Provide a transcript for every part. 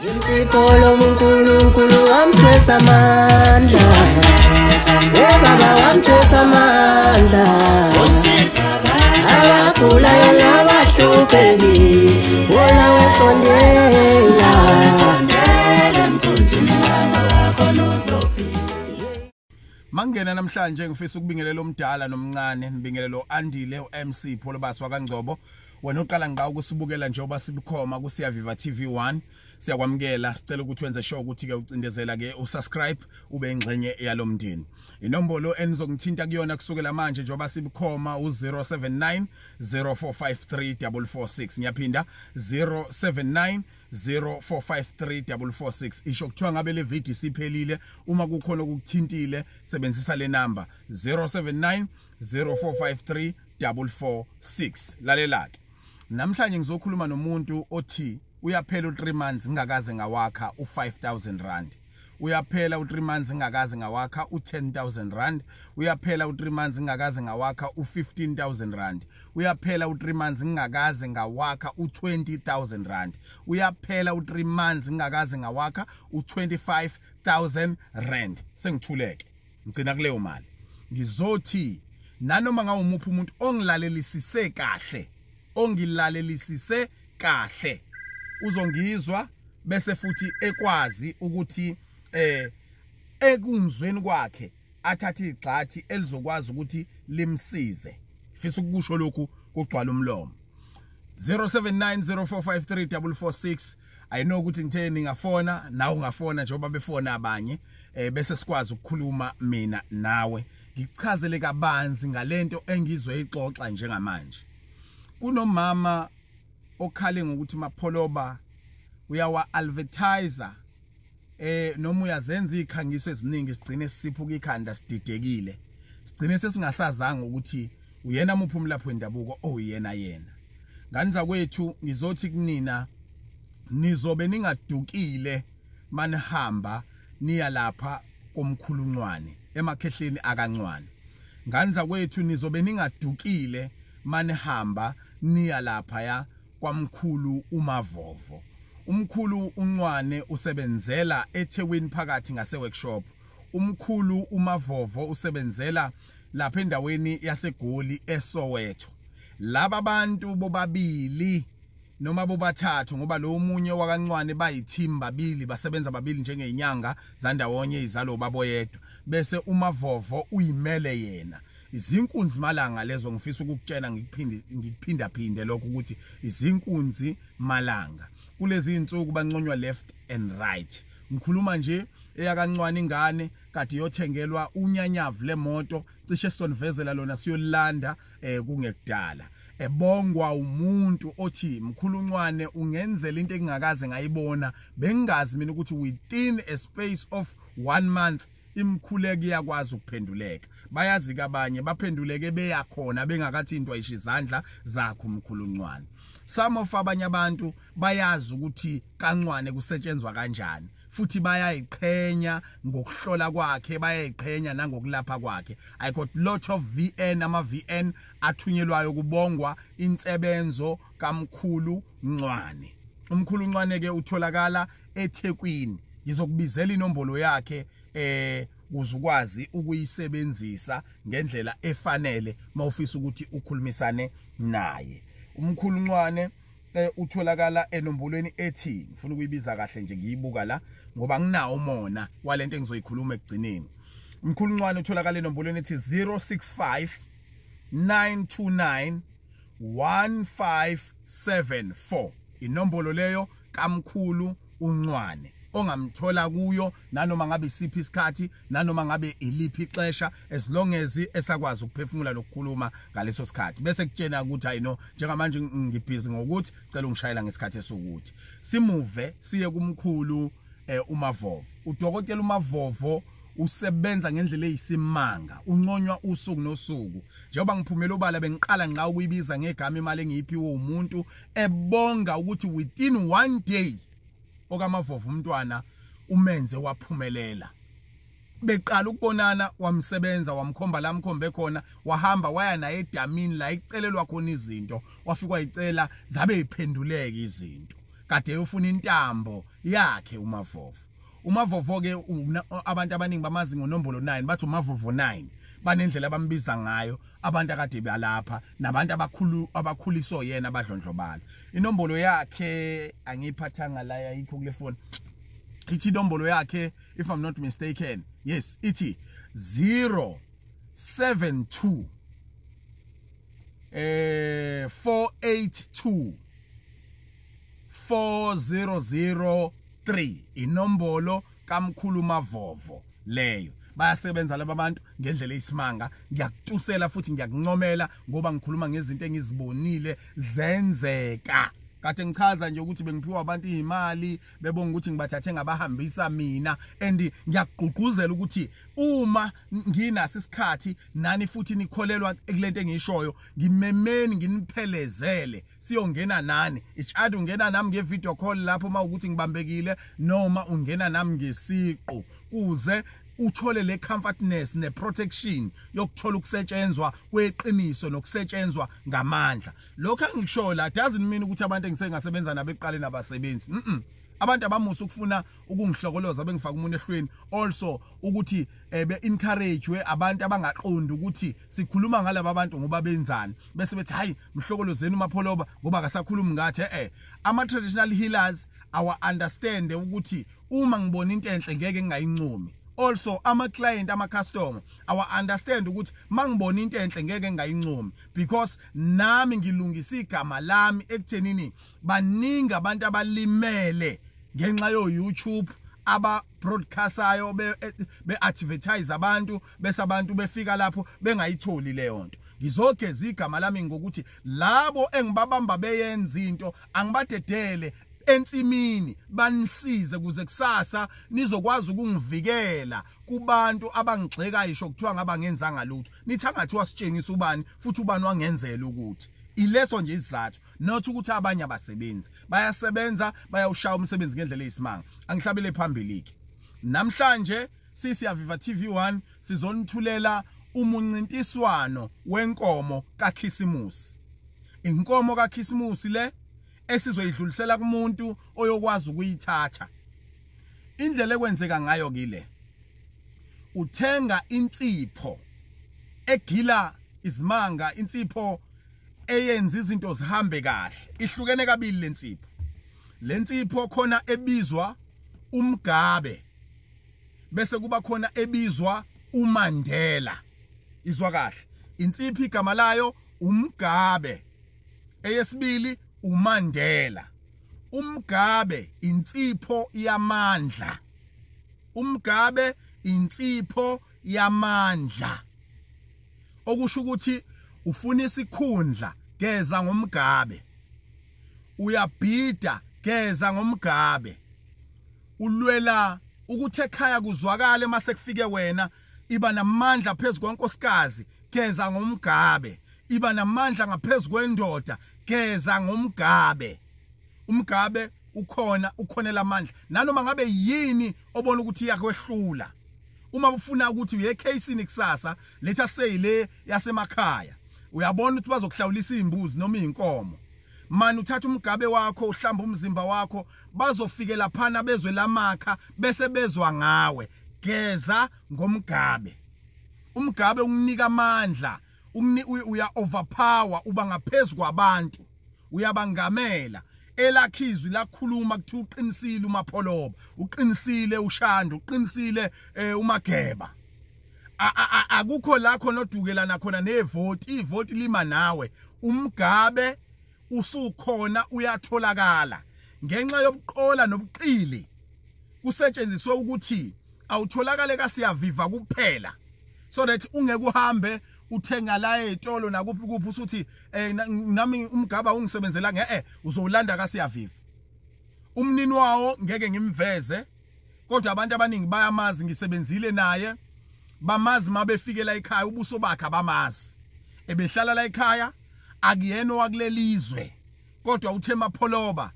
Imsipolo uNkulunkulu wamthwesa amandla. Baba wamthwesa amandla. Abagulayo nabahlupheki wona wesondela. Mangena namhlanje ngifisa ukubingelela omdala nomncane, ngibingelelo Andile uMC Pholo Baswa kaNgcobo. Wena uqala ngqa ukusibukela njengoba sibukhoma ku Siyaviva TV1. Siyakwamukela, sicela ukuthi wenze sure ukuthi ke ucindezela ke usubscribe ube ingxenye yalomndeni. Inombolo enizongithinta kuyona kusukela manje njengoba sibukhoma u079 0453 ngiyaphinda 079 0453 isho kuthiwa ngabe le video siphelile. Uma kukhona ukukuthintile sebenzisa le number 079 0453 lalela ke. Namhlanje ngizokhuluma nomuntu othi uyaphela u3 months ngakaze ngawakha u5000 rand. Uyaphela u3 months ngakaze ngawakha u10000 rand. Uyaphela u3 months ngakaze ngawakha u15000 rand. Uyaphela u3 months ngakaze ngawakha u20000 rand. Uyaphela u3 months ngakaze ngawakha u25000 rand. Sengithuleke ngicina kuleyo mali. Ngizothi nanoma ngawumuphi umuntu ongilalelisise kahle, ongilalelisise kahle, uzongizwa bese futhi ekwazi ukuthi ekungizweni kwakhe athathe igxathi elizokwazi ukuthi limsize. Fisa ukusho lokhu kugcwala umlomo. 0790453446. I know ukuthi ngithe ningafona nawe ungafona njengoba befona abanye bese sikwazi ukukhuluma mina nawe. Ngichazele kabanzi ngalento engizwe ixoxa njengamanje. Kunomama okhale ngokuthi Mapholoba uyawa advertiser noma uyazenza ikhangiso eziningi sigcine sisiphuka ikhanda sididekile. Sigcine sesingasazanga ukuthi uyena muphi umlaphi wendabuko oyena yena. Nganiza kwethu ngizothi kunina nizobe ningadukile manihamba niya lapha komkhuluncwane emakhehleni akancwane. Nganiza kwethu nizobe ningadukile manihamba niya lapha ya kwamkhulu uMavovo. Umkhulu uNcwane usebenzela eThekwini phakathi ngase workshop. Umkhulu uMavovo usebenzela lapha endaweni yaseGoli eSoweto. Laba bantu bobabili noma bobathathu ngoba lo omunye wakaNcwane bayiteam babili basebenza babili njengenyanga zandawonye izalo baboyedwa bese uMavovo uyimele yena. Izinkunzi malanga lezo ngifisa ukukutshela ngikuphinda phinde lokho ukuthi izinkunzi malanga kulezi insuku banconywa left and right. Ngikhuluma nje eyakaNcwane ingane kade yothengelwa unyanyavu lemoto cishe sonvezela lona siyolanda kungekudala. Ebongwa umuntu othi mkhuluncwane ungenzela into engingakaze ngayibona bengingazi mina ukuthi within a space of 1 month imkhuleki yakwazi ukuphenduleka. Bayazi kabanye baphenduleke beyakhona bengakathintwa ishizandla zakho umkhuluncwane. Some of abanye abantu bayazi ukuthi kaNcwane kusetshenzwa kanjani futhi bayayiqhenya ngokuhlola kwakhe, bayayiqhenya nangokulapha kwakhe. I got lot of VN ama VN athunyelwayo kubongwa insebenzo kaMkhulu Ncwane. Umkhulu Ncwane ke utholakala eThekwini. Ngizokubizela inombolo yakhe uzukwazi ukuyisebenzisa ngendlela efanele mawufisa ukuthi ukhulumisane naye. Umkhulu Ncwane utholakala enombolweni ethi ngifuna ukuyibiza kahle nje ngiyibuka la ngoba nginawo umona walento engizoyikhuluma ekugcineni. Umkhulu Ncwane utholakala enombolweni ethi 065 929 1574. Inombolo leyo kaMkhulu uNcwane ongamthola kuyo nanoma ngabe isiphi isikhathi nanoma ngabe iliphi ixesha as long as esakwazi ukuphefumula nokukhuluma ngaleso sikhathi. Bese kutshena ukuthi I know njengamanje ngibhizi ngokuthi cela ungishayela ngesikhathi esokuthi simuve siye kumkhulu uMavovo. Udokotela uMavovo usebenza ngendlela eyisimanga, unconywa usuku nosuku. Njengoba ngiphumela obala bengiqala nqa ukuyibiza ngegama imali engiyiphiwe umuntu ebonga ukuthi within 1 day okaMavovo umntwana umenze waphumelela. Beqala ukubonana wamsebenza wamkhomba la mkhombe khona wahamba waya naye edamini la icelelwa khona izinto wafika wayicela zabe iphenduleke izinto. kade ufuna intambo yakhe uMavovo ke abantu abaningi bamazi ngonombolo 9 bathi uMavovo 9 banendlela abambiza ngayo abantu akade balapha nabantu abakhuliso yena abadlondlobala. Inombolo yakhe angiyiphathanga la yikho kule phone. Ithi inombolo yakhe if I'm not mistaken, yes, ithi 072 482 4003 inombolo kaMkhulu Mavovo leyo. Bayasebenza laba bantu ngendlela eyisimanga. Ngiyakutusela futhi ngiyakuncomela ngoba ngikhuluma ngezinto engizibonile zenzeka. Kade ngichaza nje ukuthi bengiphiwa abantu imali bebonga ukuthi ngibathathe ngabahambisa mina and ngiyagqugquzela ukuthi uma nginaso isikhathi nani futhi nikholelwa kulento engishoyo ngimemeni nginiphelezele siyongena nani ichadu ungena nami ngevideo call lapho mawukuthi ngibambekile noma ungena nami ngesiqo kuze uthole le comfortness ne protection yokuthola ukusetshenzwa kweqiniso nokusetshenzwa ngamandla. Lokho angisho la doesn't mean ukuthi abantu engisengasebenza nabo eqaleni abasebenzi. Abantu abamusa ukufuna ukungihlokoloza bengifaka umuntu ehlweni also ukuthi be encourage we abantu abangaqondi ukuthi sikhuluma ngalabo abantu ngoba benzani bese bethi hayi mhlokolozeni uMapholoba ngoba akasakhulumi ngathi ama traditional healers our understand ukuthi uma ngibona into enhle ngeke ngingayincomi. Also ama client ama customer our understand ukuthi mangibona into enhle ngeke ngayincomi because nami ngilungisa igama lami ekuthenini baningi abantu abalimele ngenxa yo YouTube aba broadcastayo be advertise abantu bese abantu befika lapho bengayitholi leyo nto. Ngizogeza igama lami ngokuthi labo engibabamba beyenza into angibadedele entsimini banisize kuze kusasa nizokwazi ukungivikela kubantu abangigxeka isho kuthiwa ngaba ngenzanga lutho nithi angathiwa sitshengisa ubani futhi ubani wangenzela ukuthi ileso nje isizathu not ukuthi abanye abasebenzi bayasebenza bayawushaya umsebenzi ngendlela eyisimanga. Angihlabele phambili ke namhlanje sisiyaviva TV1 sizonithulela umuncintiswano wenkomo kaKhisimusi. Inkomo kaKhisimusi le esizoyidlulisela kumuntu oyokwazi ukuyithatha. Indlela ekwenzeka ngayo kile uthenga insipho egila izimanga, insipho eyenza izinto zihambe kahle. Ihlukene kabili lensipho. Lensipho khona ebizwa umgabe bese kuba khona ebizwa uMandela. Izwa kahle. Insipho igama layo umgabe. Eyesibili uMandela. Umgabe insipho yamandla. Umgabe insipho yamandla. Okusho ukuthi ufuna isikhundla geza ngomgabe. Uyabhida geza ngomgabe. Ulwela ukuthi ekhaya kuzwakale mase kufike wena iba namandla phezulu kwenkosikazi geza ngomgabe. Iba namandla ngaphezulu kwendoda geza ngomgabe. Umgabe ukhonela amandla nanoma ngabe yini obona ukuthi iyakwehlula. Uma ufuna ukuthi uye ekhasini kusasa letha say le yasemakhaya uyabona ukuthi bazokuhlawulisa izimbuzi noma izinkomo. Mani uthatha umgabe wakho uhlamba umzimba wakho bazofikela phana bezwe lamakha bese bezwa ngawe geza ngomgabe. Umgabe unginika amandla, uya overpower, uba ngaphezulu kwabantu, uyabangamela. Elakhizwi lakhuluma kuthi uqinisile uMapholoba, uqinisile uShando, uqinisile uMageba. Akukho la khona odukelana khona nevoti, ivoti lima nawe. Umgabe usukhona uyatholakala ngenxa yobuqola nobuqili kusetshenziswe ukuthi awutholakale kaSiyaviva kuphela, so that ungeke uhambe uthenga la ezitolo nakuphi kuphi usuthi nami umgaba ungisebenzela uzolanda kaSiyaviva. Umnini wawo ngeke ngimveze kodwa abantu abaningi bayamazi, ngisebenzile naye, bamazi mabefikela ekhaya ubuso bakhe abamazi. Ebehlala la ekhaya akuyena wakulelizwe kodwa uthe Mapholoba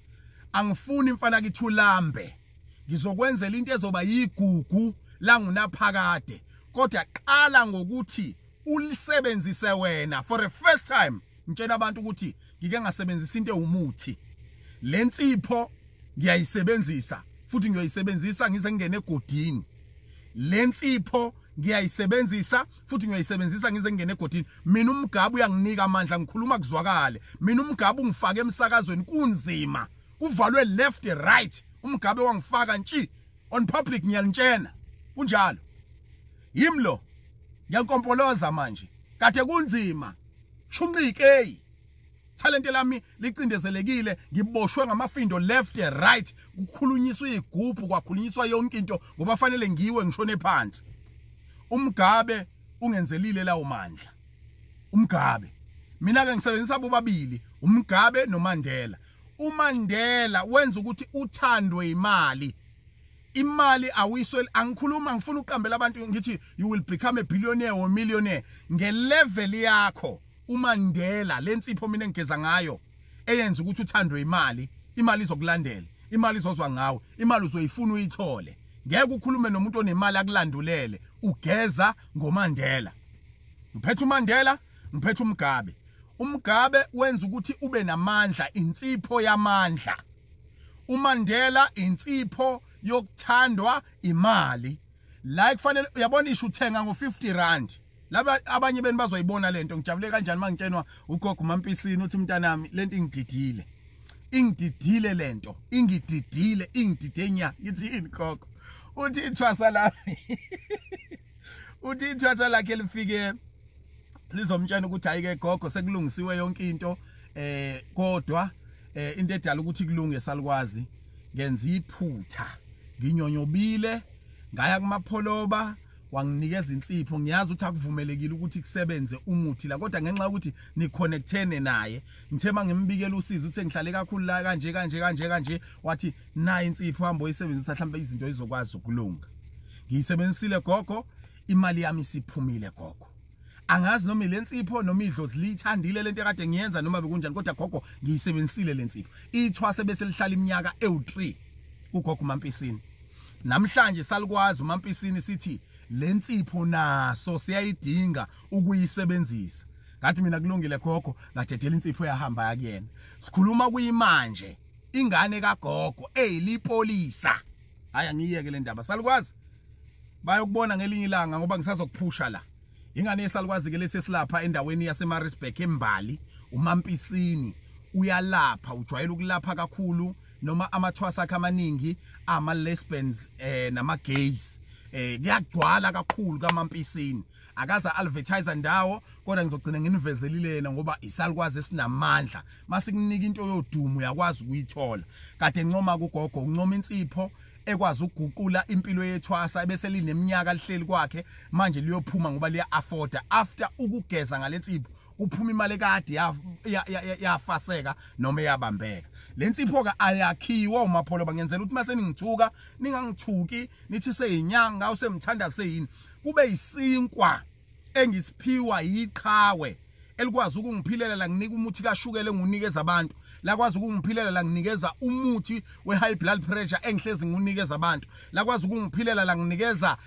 angifuni imfana kithulambe, ngizokwenzela into ezoba yigugu la ngunaphakade, kodwa qala ngokuthi ulisebenzise wena for the first time. Ngitshela abantu ukuthi ngike ngasebenzisa into ewumuthi. Lensipho ngiyayisebenzisa futhi ngiyoyisebenzisa ngize ngene egodini. Lensipho ngiyayisebenzisa futhi ngiyayisebenzisa ngize ngene egodini. Mina umgabu uyanginika amandla ngikhuluma kuzwakale. Mina umgabu ungifaka emsakazweni kunzima. Kuvalwe left right. Umgabe wangifaka nti on public ngiyanitshena. Kunjalo. Yimlo. Ngiyankompoloza manje. Kade kunzima. Shumqike. Talent lami licindezelekile ngiboshwe ngamafindo left right kukhulunyiswa igubhu kwakhulunyiswa yonke into ngoba fanele ngiwe ngishone phansi. Umgabe ungenzelile lawo mandla. Umgabe mina ke ngisebenzisa bobabili umgabe noMandela. uMandela wenza ukuthi uthandwe imali. Imali awuyisweli angikhuluma ngifuna ukuqambela abantu ngithi you will become a billionaire or millionaire ngelevel yakho. uMandela lensipho mina engigeza ngayo eyenza ukuthi uthandwe imali. Imali izokulandela, imali izozwa ngawe, imali uzoyifuna uyithole. Ngeke ukhulume nomuntu onemali akulandulele, ugeza ngoMandela. Ngiphethe uMandela, ngiphethe umgabe. Umgabe wenza ukuthi ube namandla, insipho yamandla. uMandela insipho yokuthandwa imali. La kufanele uyabona isho uthenga ngo50 laba abanye beni bazoyibona lento ngijabule kanjani mangitshenwa ugogo uMampisini uthi mntanami lento ingididile. Ingididile lento, ingididile, ingididenya. Ngithi yini gogo? Uthi ithwasa lami. Uthi ithwasa lakhe lifike lizomtshana ukuthi ayike gogo sekulungisiwe yonke into kodwa into edala ukuthi kulunge salikwazi ngenza iphutha nginyonyobile ngaya kumapholoba wanginikeza insipho ngiyazi ukuthi akuvumelekile ukuthi kusebenze umuthi la kodwa ngenxa ukuthi niconnectene naye ngithema ngimbikela usizo uthi ngihlale kakhulu la kanje wathi nayi insipho hamba oyisebenzisa mhlawumbe izinto izokwazi ukulunga. Ngiyisebenzisile gogo, imali yami isiphumile gogo. Angazi noma lensipho noma idlozi lithandile lento ekade ngiyenza noma bekunjani kodwa gogo ngiyisebenzisile lensipho. Ithwase bese lihlala iminyaka ewu3 kugogo uMampisini. Namhlanje salikwazi uMampisini sithi lensipho naso siyayidinga ukuyisebenzisa. Ngathi mina kulungile gogo ngadedela insipho yahamba yakuyena. Sikhuluma kuyimanje ingane kagogo eyilipolisa. Haya ngiyeke le ndaba. Salikwazi bayokubona ngelinye ilanga ngoba ngisazokuphusha la. Ingane esalukwazi ke lesesilapha endaweni yaseMaritzburg eMbali. uMampisini uyalapha, ujwayela ukulapha kakhulu noma amathwasa akhe amaningi ama lesbians nama gays. Kuyagcwala kakhulu kaMampisini. Akaza advertise ndawo kodwa ngizogcina nginivezelile yena ngoba isalukwazi esinamandla. Masikunika into yodumo uyakwazi ukuyithola. Kade ncoma kugogo uncoma insipho ekwazi ukuguqula impilo yethwasa bese lineminyaka lihleli kwakhe manje liyophuma ngoba liya afforda after ukugeza ngalensipho uphuma imali ekade yafaseka noma yabambeka. Lensipho ka ayakhiwa uMapholo bangenzela ukuthi mase ningithuka ningangithuki nithi seyinyanga usemthanda seyini kube yisinkwa engisiphiwa yiqhawe elikwazi ukungiphilela la nginika umuthi kashukela engunikeza abantu. Lakwazi ukungiphilela la nginikeza umuthi we high blood pressure engihlezi ngunikeza abantu. Lakwazi ukungiphilela la nginikeza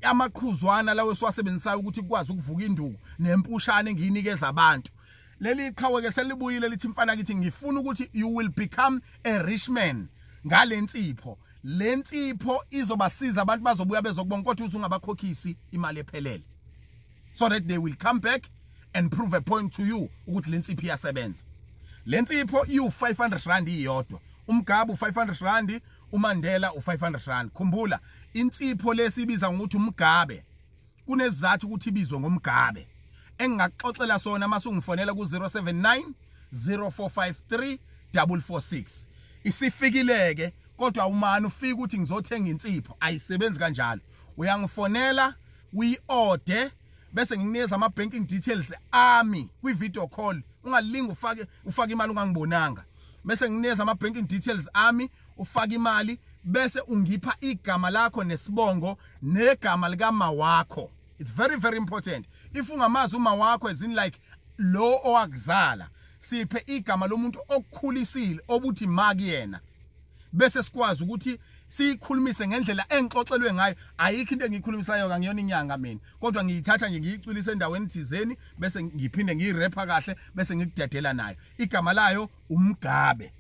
amaqhuzwana lawo esiwasebenzisayo ukuthi kukwazi ukuvuka induku nempushane engiyinikeza abantu. Leli qhawe ke selibuyile lithi mfana kithi ngifuna ukuthi you will become a rich man ngalensipho. Lensipho izobasiza abantu bazobuya bezokubona kodwa uthi ungabakhokhisi imali ephelele. So that they will come back and prove a point to you ukuthi lensipho iyasebenza. Lensipho u500 iyodwa. Umgabu u500, uMandela u500. Khumbula insipho lesibiza ngokuthi umgabe. Kunezathu ukuthi ibizwe ngomgabe. Engingaxoxela sona masungifonela ku 079 0453 446. Isifikileke kodwa umani ufika ukuthi ngizothenga insipho ayisebenzi kanjalo. Uyangifonela uyi-order bese ngikunikeza ama banking details ami kwi video call. Ungalinga ufake imali ungangibonanga. Bese nginikeza ama banking details ami ufake imali bese ungipha igama lakho nesibongo negama lika ma wakho. It's very very important. If ungamazi uma wakho as in like lo owakuzala siphe igama lomuntu okukhulisile obuthi makuyena. Bese sikwazi ukuthi sikhulumise ngendlela engixoxelwe ngayo. Ayikho into engikhulumisayo ngiyona inyanga mina kodwa ngiyithatha nje ngiyicwilisa endaweni thizeni bese ngiphinde ngiyirapha kahle bese ngikudedela nayo. Igama layo umgabe.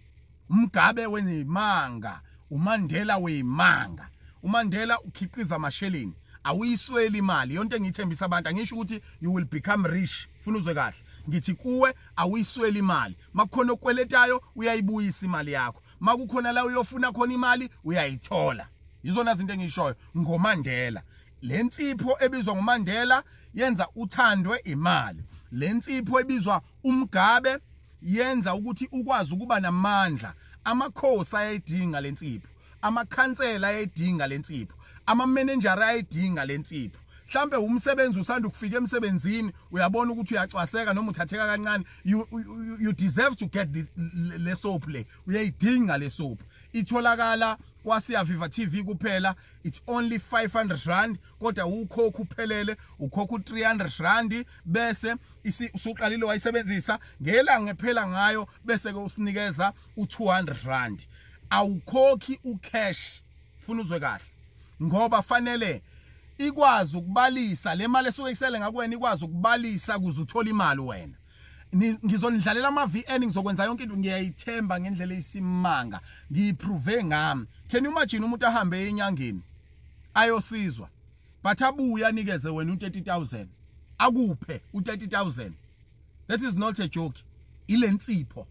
uMgabe wezimanga, uMandela weyimanga. uMandela ukhiqiza amasheleni, awuyisweli imali. Yonke engithembisa abantu angisho ukuthi you will become rich. Funa uzwe kahle. Ngithi kuwe awuyisweli imali. Makukhona okweletayo uyayibuyisa imali yakho. Makukhona la uyofuna khona imali uyayithola. Yizona izinto engishoyo ngoMandela. Le nsipho ebizwa ngoMandela yenza uthandwe imali. Le nsipho ebizwa uMgabe yenza ukuthi ukwazi ukuba namandla. Amakhosi ayidinga le nsipho, amakhansela ayidinga le nsipho, ama manager ayidinga le nsipho. Mhlambe umsebenzi usanda ukufika emsebenzini uyabona ukuthi uyacwaseka noma uthatheka kancane, you deserve to get le soap le. Uyayidinga le soap. Itholakala kwaSiya Viva TV kuphela. It's only 500 rand kodwa ukhokha uphelele, ukhokha 300 rand bese usuqalile wayisebenzisa ngelanga ngephela ngayo bese ke usinikeza u200 rand. Awukhokhi ucash. Funa uzwe kahle ngoba fanele ikwazi ukubalisa le mali esuke isele ngakuwena, ikwazi ukubalisa kuze uthola imali wena. Ngizonidlalela ama VN, ngizokwenza yonke into, ngiyayithemba ngendlela eyisimanga, ngiyiprove ngami. Can you imagine umuntu ahambe enyangeni ayosizwa but abuya anikeze wena u30,000, akuphe u30,000? That is not a joke. Ile nsipho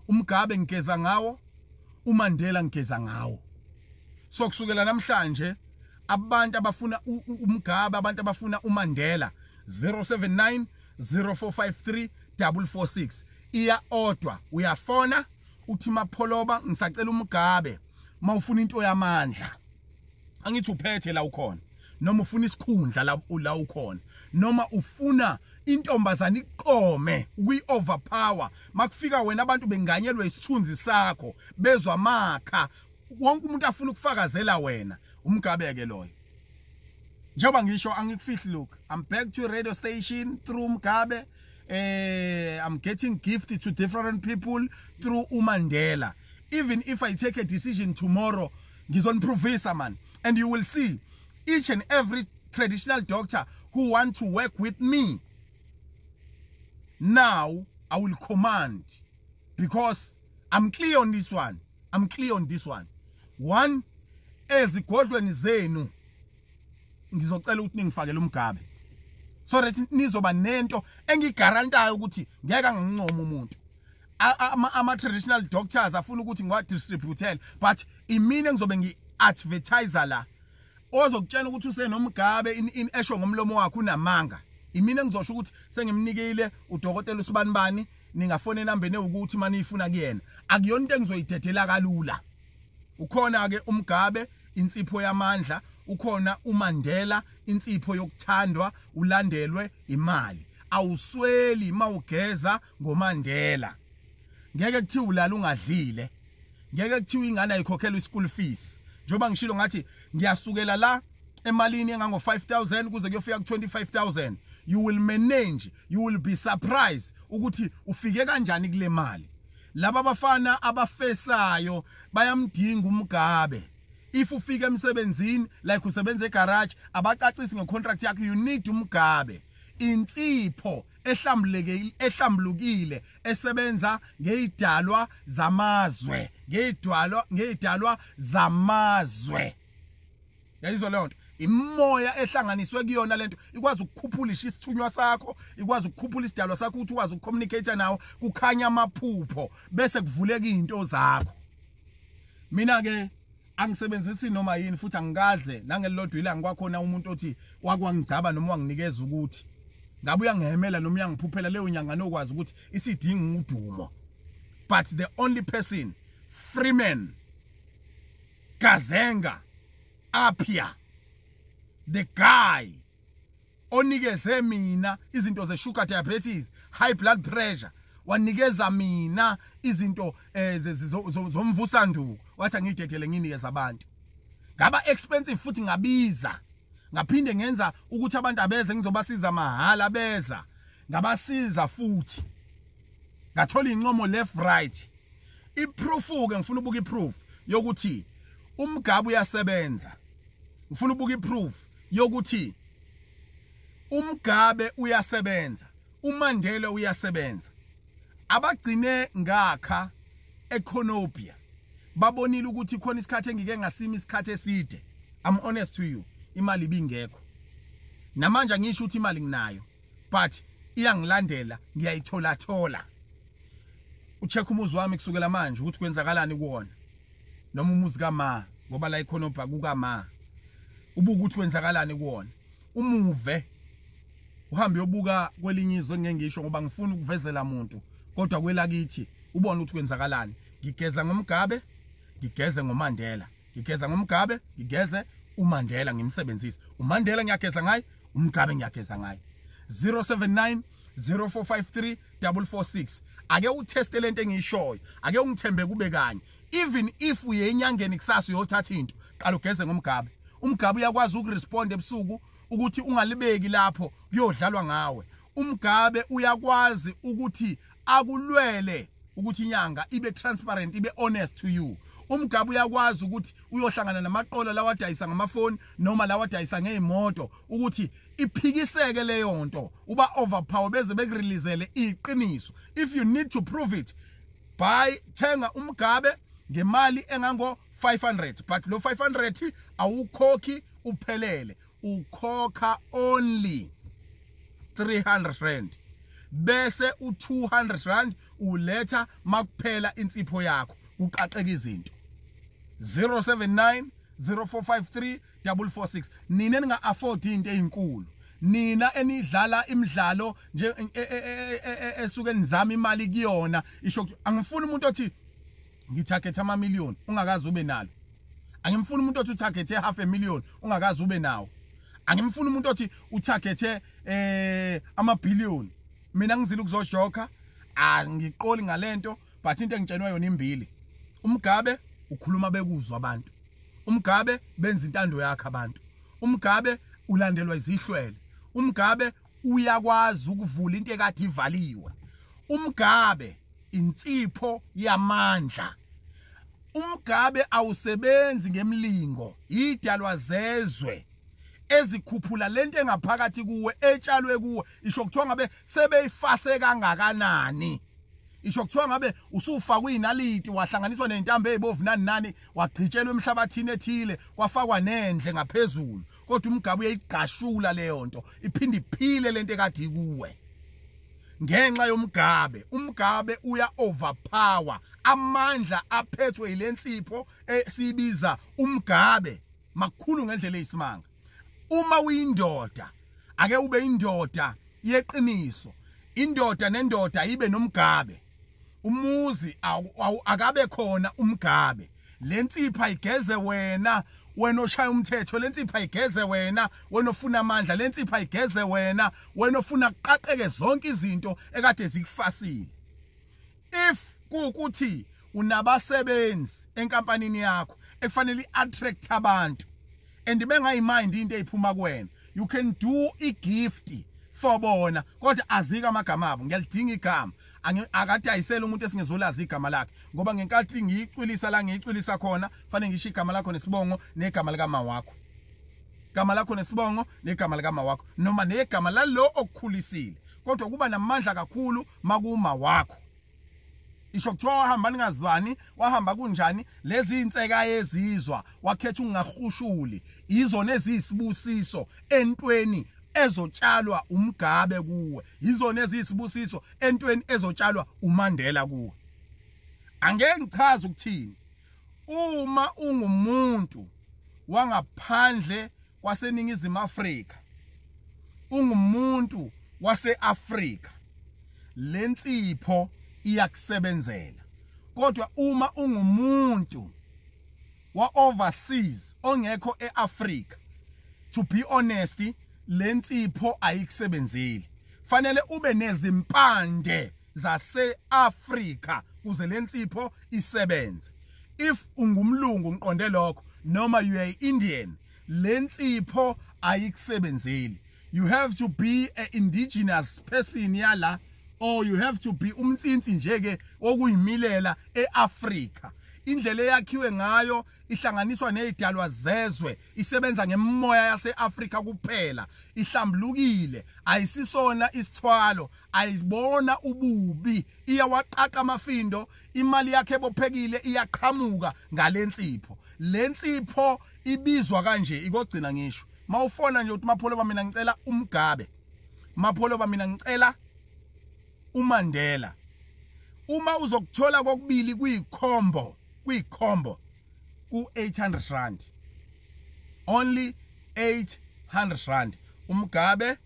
uMgabe ngigeza ngawo, uMandela ngigeza ngawo. So kusukela namhlanje abantu abafuna uMgabe, abantu abafuna uMandela, 079 0453 446 iya odwa. Uyafona uthi Mapholoba ngisacela uMgabe mawufuna into yamandla. Angithi uphethe la ukhona, noma ufuna isikhundla la ukhona, noma ufuna intombazana iqome ukuyi-overpower. Makufika wena abantu benganyelwe isithunzi sakho bezwa makha, wonke umuntu afuna ukufakazela wena, uMgabe ke loyo. Njengoba ngisho angikufihli, look, I'm back to radio station through Mugabe. I'm getting gifted to different people through uMandela. Even if I take a decision tomorrow, ngizonprovisa man, and you will see each and every traditional doctor who want to work with me. Now I will command, because I'm clear on this one. I'm clear on this one. One, ezigodlweni zenu ngizocela ukuthi ningifakele uMgabe, so that nizoba nento engigarantayo ukuthi ngeke ngincoma umuntu. Ama traditional doctors afuna ukuthi ngiwa distributele, but imini ngizobe ngi-advertiser la ozokutshela ukuthi usenomgabe in esho ngomlomo wakhe unamanga. Imini ngizosho ukuthi sengimnikile udokotela usibanibani, ningafona enambeni ukuthi manifuna kuyena. Akuyona into engizoyidedela kalula. Ukhona ke uMgabe insipho yamandla, ukhona uMandela insipho yokuthandwa, ulandelwe imali. Awusweli mawugeza ngoMandela. Ngeke kuthiwe ulala ungadlile, ngeke kuthiwe ingane ayikhokhela ischool fees. Njoba ngishilo ngathi ngiyasukela la emalini engango 5,000 kuze kuyofika ku 25,000. You will manage, you will be surprised ukuthi ufike kanjani kule mali. Laba abafana abafesayo bayamdinga uMgabe. If ufika emsebenzini like usebenza egarage abacacisi ngecontract yakho, you need uMgabe. Insipho ehlambulukile esebenza ngeyidalwa zamazwe, ngeyidalwa zamazwe. Yayizwa lento, imoya ehlanganiswe kuyona lento ikwazi ukukhuphulisha isithunywa sakho, ikwazi ukukhuphula isidalwa sakho ukuthi ukwazi ukucommunicate nawo, kukhanya amaphupho bese kuvuleka izinto zakho. Mina ke angisebenzisi noma yini futhi angikaze nangelilodwa ilanga kwakhona umuntu othi wakwangizaba noma wanginikeza ukuthi ngabe uyangihemela noma uyangiphuphela leyo nyanga nokwazi ukuthi isidinga udumo. But the only person, Freeman Kazenga Apia, the guy onikeze mina izinto ze sugar diabetes, high blood pressure, wanikeza mina izinto zomvusanduko, wathi ngidedele nginikeza abantu. Ngaba expensive futhi ngabiza. Ngaphinde ngenza ukuthi abantu abeze ngizobasiza mahala beza. Ngabasiza futhi. Ngathola incomo left right. Iproof ke ngifuna ubuka iproof yokuthi uMgabe uyasebenza. Ngifuna ubuka iproof yokuthi uMgabe uyasebenza. uMandela uyasebenza. Abagcine ngakha eConopia babonile ukuthi khona isikhathi engike ngasima isikhathi eside. I'm honest to you, imali ibingekho. Namanje ngisho ukuthi imali nginayo, but iyangilandela, ngiyayithola thola. Ucheck umuzi wami kusukela manje ukuthi kwenzakalani kuwona. Noma umuzi kaMa, ngoba la ikhonobha kukaMa. Ubuka ukuthi kwenzakalani kuwona. Umuve uhambe yobuka kwelinye izwe ngengisho ngoba ngifuna ukuvezela umuntu, kodwa kwelakithi ubone ukuthi kwenzakalani. Ngigeza ngomgabe, ngigeze ngoMandela. Ngigeza ngomgabe, ngigeze uMandela ngimsebenzisa. uMandela ngiyageza ngaye, umgabe ngiyageza ngaye. 079 0453 446. Ake uteste lento engiyishoyo, ake ungithembe kube kanye. Even if uye enyangeni kusasa uyothatha into, qala ugeze ngomgabe. Umgabe uyakwazi ukurespond ebusuku ukuthi ungalibeki lapho kuyodlalwa ngawe. Umgabe uyakwazi ukuthi akulwele ukuthi inyanga ibe transparent, ibe honest to you. Umgabe uyakwazi ukuthi uyohlangana namaqola lawa adayisa ngamafoni noma lawa adayisa ngeimoto ukuthi iphikiseke leyo nto, uba overpower beze bekureleasele iqiniso. If you need to prove it, thenga umgabe ngemali engango 500, but lo 500 awukhokhi uphelele, ukhokha only 300 rand. Bese u200 rand uletha makuphela insipho yakho, uqaqeka izinto. 079 0453 446. Nina ninga afford into ezinkulu. Nina enidlala imidlalo nje esuke nizama imali kuyona, isho angifuni umuntu othi ngitarget ama-million ungakazi ube nalo. Angimfuni umuntu othi utarget $500,000 ungakazi ube nawo. Angimfuni umuntu othi utarget ama-billion. Mina ngizile ukuzojoka, angiqoli ngalento, but into engitshenwa yona imbili. Umgabe ukhuluma bekuzwa abantu. Umgabe benza intando yakhe abantu. Umgabe ulandelwa izihlwele. Umgabe uyakwazi ukuvula into ekade ivaliwe. Umgabe insipho yamandla. Umgabe awusebenzi ngemlingo, idalwa zezwe ezikhuphula lento engaphakathi kuwe etshalwe kuwe. Isho kuthiwa ngabe sebeyifase kangakanani. Isho kuthiwa ngabe usufakwa inaliti, wahlanganiswa nentambo ezibovu nani wagqitshelwa emhlabathini ethile, kwafakwa nendle ngaphezulu. Kodwa umgabe uyayigqashula leyo nto, iphinde iphile lento ekade kuwe. Ngenxa yomgabe, umgabe uya overpower amandla aphethwe ilensipho esibiza umgabe makhulu ngendlela eyisimanga. Uma uyindoda, ake ube indoda yeqiniso. Indoda nendoda ibe nomgabe. Umuzi akabe khona umgabe. Lensipha igeze wena oshaya umthetho, lensipha igeze wena ofuna amandla, lensipha igeze wena ofuna kuqaqeke zonke izinto ekade zikufasile. If kuukuthi unabasebenzi enkampanini yakho ekufanele attract abantu and bengayimind into eziphuma kuwena, you can do igift for bona, kodwa azika amagama abo. Ngiyalidinga igama, akadayisela umuntu esingezolazi igama lakhe, ngoba ngenkathi ngiyicwilisa la ngiyicwilisa khona fanele ngisho igama lakho nesibongo negama likama wakho. Igama lakho nesibongo negama likama wakho, noma negama lalo okukhulisile, kodwa kuba namandla kakhulu makuma wakho. Isho kuthiwa wahamba ningazwani, wahamba kunjani, lezi inseka yezizwa wakhetha ungahushuli, izona ezisibusiso entweni ezotshalwa umgabe kuwe, izona ezisibusiso entweni ezotshalwa uMandela kuwe. Angeke ngichaze ukuthini. Uma ungumuntu wangaphandle kwaseningizimu Afrika, ungumuntu waseAfrika, lensipho iyakusebenzela. Kodwa uma ungumuntu wa overseas ongekho eAfrika, to be honest, lensipho ayikusebenzeli. Fanele ube nezimpande zaseAfrika kuze lensipho isebenze. If ungumlungu ngiqonde lokho, noma you are Indian, lensipho ayikusebenzeli. You have to be an indigenous person yala, or you have to be umtsinsi njeke okuyimilela eAfrika. indlela eyakhiwe ngayo ihlanganiswa nezidalwa zezwe isebenza ngemoya yaseAfrika kuphela ihlambulukile ayisisona isithwalo ayibona ububi iyawaqaqa amafindo imali yakhe ebophekile iyaqhamuka ngalensipho lensipho ibizwa kanje ikogcina ngisho mawufona nje uthi Mapholoba mina ngicela uMgabe Mapholoba mina ngicela uMandela uma uzokuthola kokubili kuyikhombo ku800 only 800 uMgabe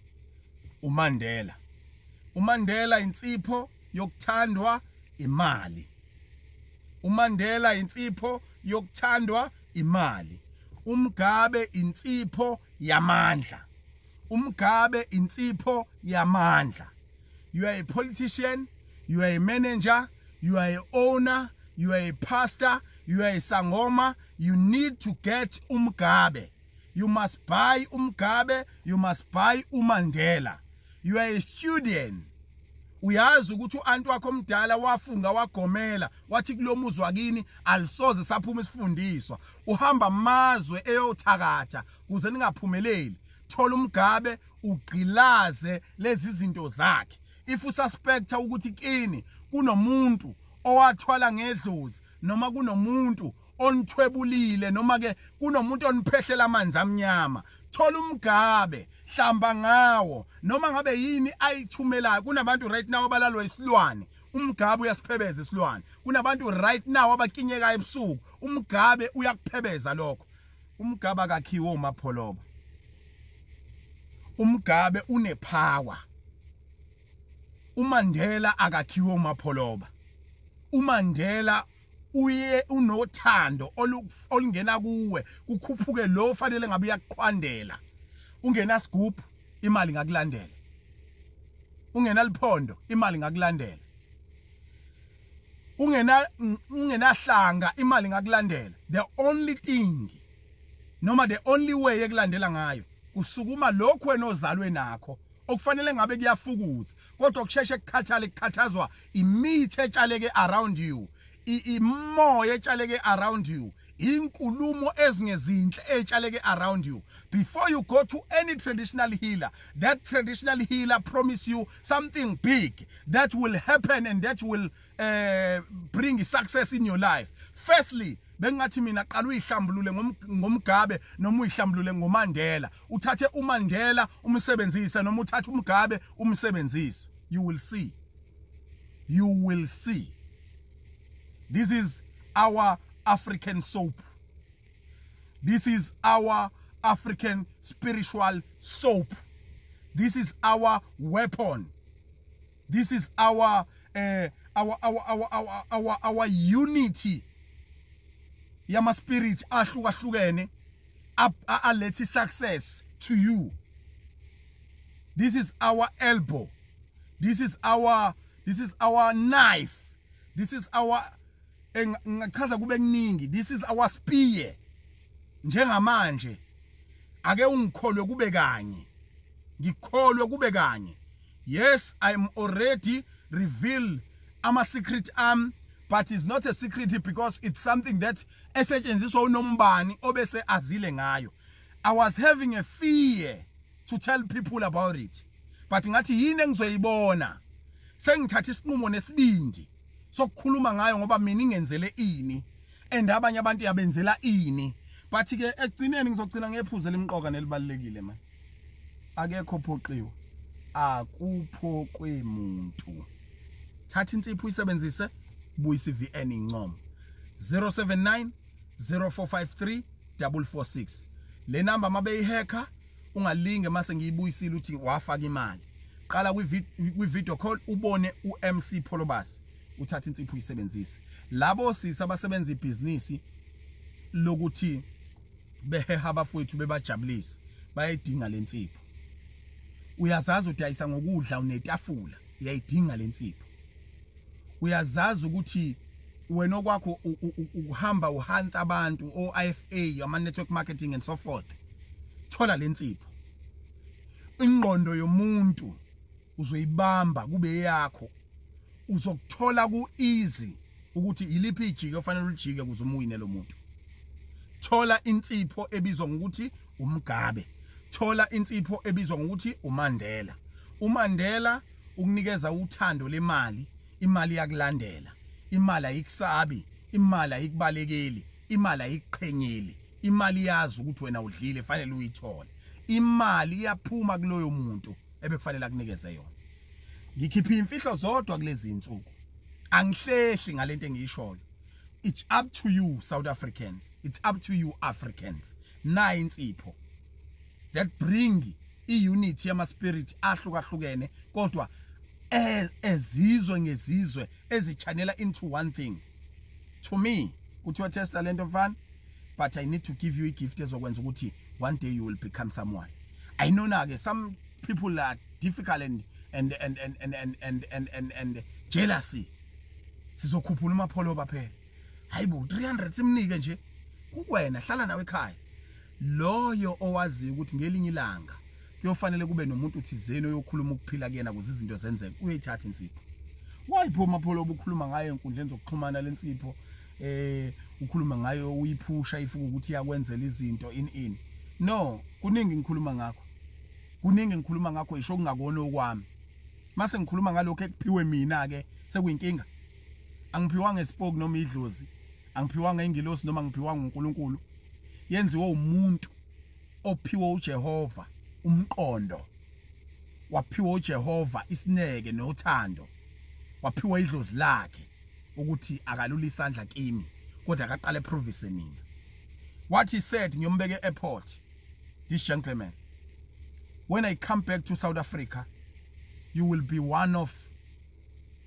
uMandela insipho yokuthandwa imali uMandela insipho yokuthandwa imali uMgabe insipho yamandla uMgabe insipho yamandla you are a politician you are a manager you are a owner you are a pastor you are a sangoma you need to get uMgabe you must buy uMgabe you must buy uMandela you are a student uyazi ukuthi uAntu wakho omdala wafunga wagomela wathi kulomuzi wakini alisoze saphuma isifundiswa uhamba amazwe eyothakatha kuze ningaphumeleli thola uMgabe ugqilaze lezi zinto zakhe if ususpecta ukuthi kini kunomuntu owathwala ngedlozi noma kunomuntu onithwebulile noma ke kunomuntu oniphehlela amanzi amnyama thola uMgabe hlamba ngawo noma ngabe yini ayithumelayo kunabantu right now abalalwa isilwane uMgabe uyasiphebeza isilwane kunabantu right now abakinyeka ebusuku uMgabe uyakuphebeza lokho uMgabe akakhiwo uMapholoba uMgabe unepower uMandela akakhiwo uMapholoba uMandela uye unothando olungena kuwe kukhuphuke lo fanele ngabe uyakuqhwandela ungena sigubhu imali ngakulandela ungena liphondo imali ngakulandela ungena hlanga imali ngakulandela the only thing noma the only way ekulandela ngayo kusukuma lokho wena ozalwe nakho okufanele ngabe kuyafukuza kodwa kusheshe kukhathazwa imithe etshaleke around you imoya etshaleke around you inkulumo ezingezinhle etshaleke around you before you go to any traditional healer that traditional healer promise you something big that will happen and that will bring success in your life firstly bengathi mina qala uyihlambulule ngomgabe noma uyihlambulule ngoMandela uthathe uMandela umsebenzise noma uthathe uMgabe umsebenzise you will see this is our African soap this is our African spiritual soap this is our weapon this is our unity yama spirit ahlukahlukene alethi success to you this is our elbow this is our knife this is our ngachaza kube kuningi this is our spear njengamanje ake ungikholwe kube kanye ngikholwe kube kanye yes I'm already reveal ama secret arm but it's not a secret because it's something that esetshenziswa uNombani obese azile ngayo I was having a fear to tell people about it but ngathi yini engizoyibona sengithatha isinqumo nesibindi sokukhuluma ngayo ngoba mina ingenzele ini and abanye abantu yabenzela ini but ke egcineni ngizogcina ngephuze lemqoka nelibalekile man akekho phoqiwe akuphoqwe umuntu thatha insipho uyisebenzise buyisa iVN incomo 079 0453 446 le number mabe ihacka ungalinge mase ngiyibuyisile uthi wafaka imali qala kwi-video call ubone uMC Pholobasi uthatha insipho uyisebenzise labo sisi abasebenza ibusiness lokuthi beheha abafowethu bebajabulisa bayidinga lensipho uyazazi udayisa ngokudla unetafula uyayidinga lensipho uyazazi ukuthi wena okwakho uhamba uhanta abantu oIFA ama network marketing and so forth thola lensipho ingqondo yomuntu uzoyibamba kube yakho uzokuthola ku easy ukuthi iliphi ijike ofanele ulijike ukuze umuyine lo muntu. Thola insipho ebizwa ngokuthi umgabe. Thola insipho ebizwa ngokuthi uMandela. uMandela ukunikeza uthando lemali, imali yakulandela, imali ayikusabi, imali ayikubalekeli, imali ayiqhenyeli, imali yazi ukuthi wena udlile fanele uyithole. Imali iyaphuma kuloyo muntu ebekufanele akunikeze yona. Ngikhipha imfihlo zodwa kulezi insuku. Angihlehli ngalento engiyishoyo. It's up to you South Africans. It's up to you Africans. Na insipho that bring iunity yama spirit ahlukahlukene kodwa ezizwe ngezizwe ezichanela into one thing. To me, kuthiwa test talent of fun, but I need to give you a gift ezokwenza ukuthi one day you will become someone. I know now some people are difficult and jealousy. Sizokhuphula umapholo baphela. Hayibo 300 simnike nje kuwena hlala nawe ekhaya. Loyo owazi ukuthi ngelinye ilanga kuyofanele kube nomuntu uthizeni oyokhuluma ukuphila kuyena kuze izinto zenzeke uyayithatha insipho. Wayipho umapholo obukhuluma ngayo enkundleni zokuxhumana lensipho ukhuluma ngayo uyiphusha ifuku ukuthi yakwenzela izinto in. No, kuningi ngikhuluma ngakho. Kuningi ngikhuluma ngakho isho kungakona okwami. Mase ngikhuluma ngalokho ekuphiwe mina ke sekuyinkinga. Angiphiwanga espoke noma idlozi, angiphiwanga ingilosi noma ngiphiwanga uNkulunkulu. Yenziwe umuntu ophiwe uJehova umqondo. Waphiwa uJehova isineke nothando. Waphiwa idlozi lakhe ukuthi akalula isandla kimi kodwa akaqale province mina. What he said ngiyombeke airport, this gentleman, when I come back to South Africa, you will be one of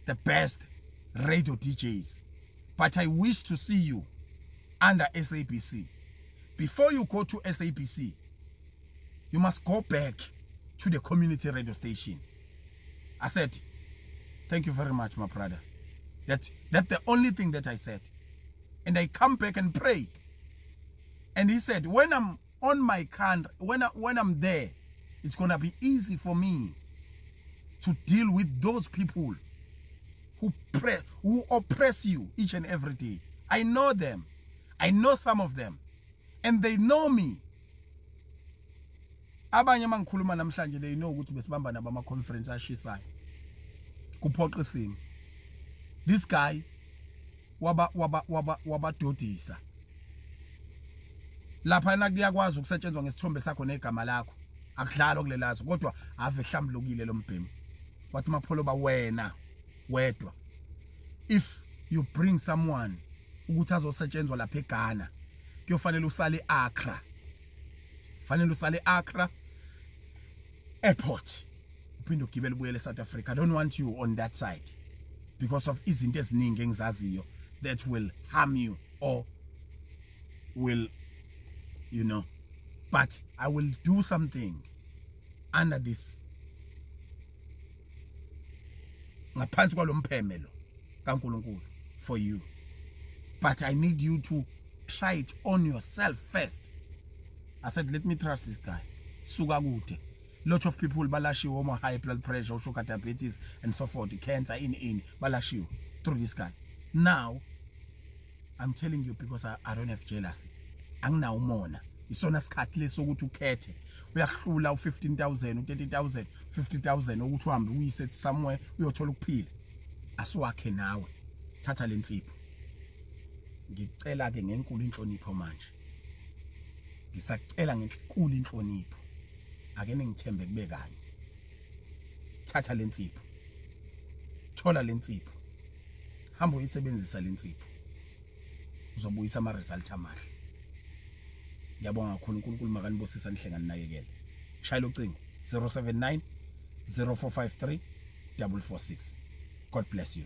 the best radio DJs, but I wish to see you under SABC. Before you go to SABC, you must go back to the community radio station. I said, thank you very much, my brother. That's the only thing that I said. And I come back and pray. And he said, when I'm on my country, when I'm there, it's gonna be easy for me to deal with those people who oppress you each and every day. I know them. I know some of them. And they know me. Abanye mangikhuluma namhlanje they know ukuthi besibamba nabo ama conference ashisayo. Kuphoqa isimo. This guy wabadodisa. Lapha na kuyakwazi ukusetshenzwa ngesithombe sakho negama lakho. Akudlalwa kulelazo kodwa ave hlambulukile lo mbhemu. Wathi mapholo ba wena wedwa. If you bring someone ukuthi azosetshenzwa lapha eGhana, kuyofanele usale Accra. Fanele usale Accra airport. Uphinde ugibele ubuyele South Africa. I don't want you on that side because of izinto eziningi engizaziyo that will harm you or will, you know, but I will do something under this ngaphansi kwalomphemelo kaNkulunkulu for you, but I need you to try it on yourself first. I said, let me trust this guy. Suka kude. Lot of people balashiwe oma high blood pressure, sugar diabetes and so forth, cancer in balashiwe through this guy. Now I'm telling you because I don't have jealousy. Anginawo umona. Isona sikhathi lesokuthi ukhethe. Uyahlula u15,000, u30,000, 50,000 ukuthi uhambe uyise somewhere uyothola ukuphila. Asiwakhe nawe. Thatha lensipho. Ngicela ke ngenkulu inhlonipho manje. Ngisacela ngenkulu inhlonipho. Akene ngithembe kube kanye. Thatha lensipho. Thola lensipho. Hamba uyisebenzisa lensipho. Uzobuyisa ama result amahle. Ngiyabonga kakhulu uNkulunkulu makanibosisa nihlengani nakekela. Shayela ucingo 079 0453 446. God bless you.